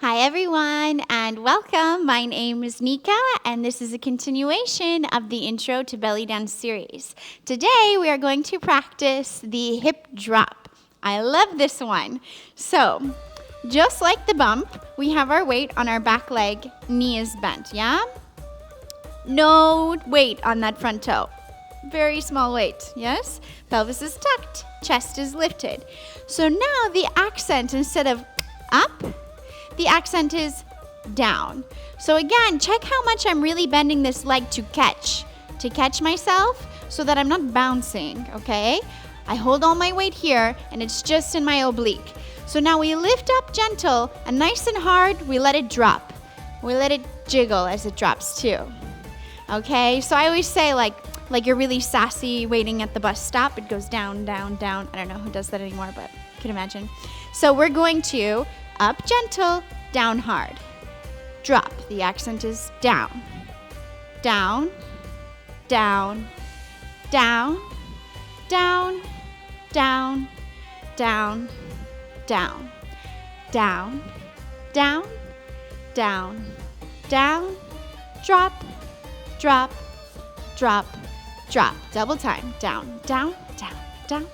Hi everyone and welcome. My name is Nikka and this is a continuation of the Intro to Belly Dance series. Today we are going to practice the hip drop. I love this one. So, just like the bump, we have our weight on our back leg, knee is bent, yeah? No weight on that front toe. Very small weight, yes? Pelvis is tucked, chest is lifted. So now the accent, instead of up, the accent is down. So again, check how much I'm really bending this leg to catch myself so that I'm not bouncing, okay? I hold all my weight here and it's just in my oblique. So now we lift up gentle and nice and hard, we let it drop. We let it jiggle as it drops too. Okay, so I always say like you're really sassy waiting at the bus stop, it goes down, down, down. I don't know who does that anymore, but you can imagine. So we're going to up gentle, down hard. Drop. The accent is down. Down, down, down, down, down, down, down, down, down, down, down, drop, drop, drop, drop. Double time. Down, down, down, down,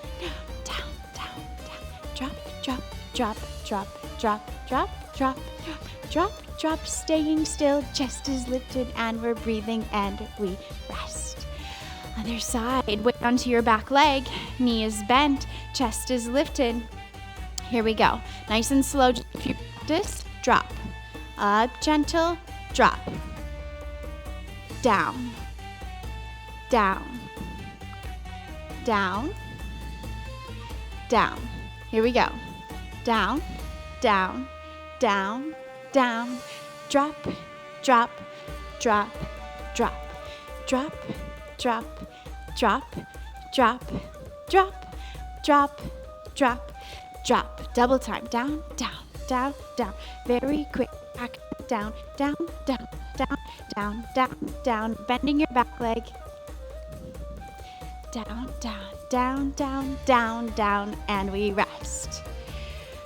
down, down, down, drop, drop, drop, drop, drop, drop, drop, drop, drop, staying still, chest is lifted, and we're breathing, and we rest. Other side, weight onto your back leg, knee is bent, chest is lifted. Here we go. Nice and slow, just if you practice, drop. Up, gentle, drop. Down, down, down, down. Here we go. Down, down, down, down, drop, drop, drop, drop, drop, drop, drop, drop, drop, drop, drop, drop. Double time. Down, down, down, down. Very quick. Back, down, down, down, down, down, down, down. Bending your back leg. Down, down, down, down, down, down, and we rest.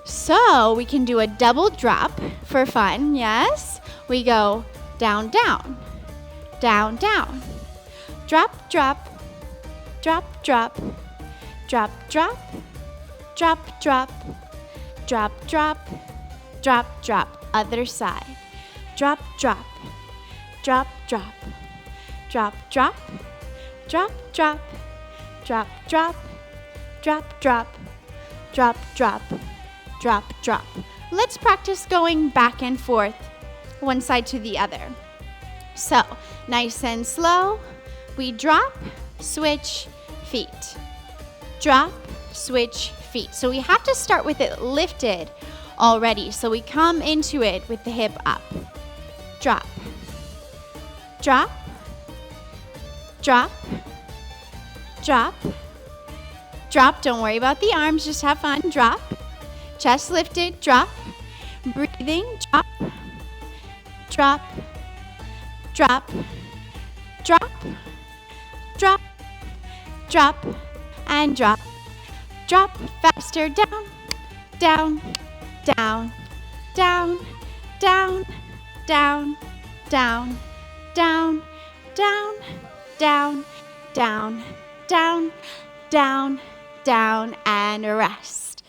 So we can do a double drop for fun, yes? We go down, down, down, down, drop, drop, drop, drop, drop, drop, drop, drop, drop, drop, drop, drop. Other side. Drop, drop, drop, drop, drop, drop, drop, drop, drop, drop, drop, drop, drop, drop, drop, drop. Let's practice going back and forth, one side to the other. So, nice and slow, we drop, switch, feet. Drop, switch, feet. So we have to start with it lifted already. So we come into it with the hip up. Drop, drop, drop, drop, drop. Don't worry about the arms, just have fun. Drop. Chest lifted, drop, breathing, drop, drop, drop, drop, drop, drop, and drop, drop, faster, down, down, down, down, down, down, down, down, down, down, down, down, down, down, and rest.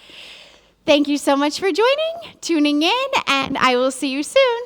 Thank you so much for joining, tuning in, and I will see you soon.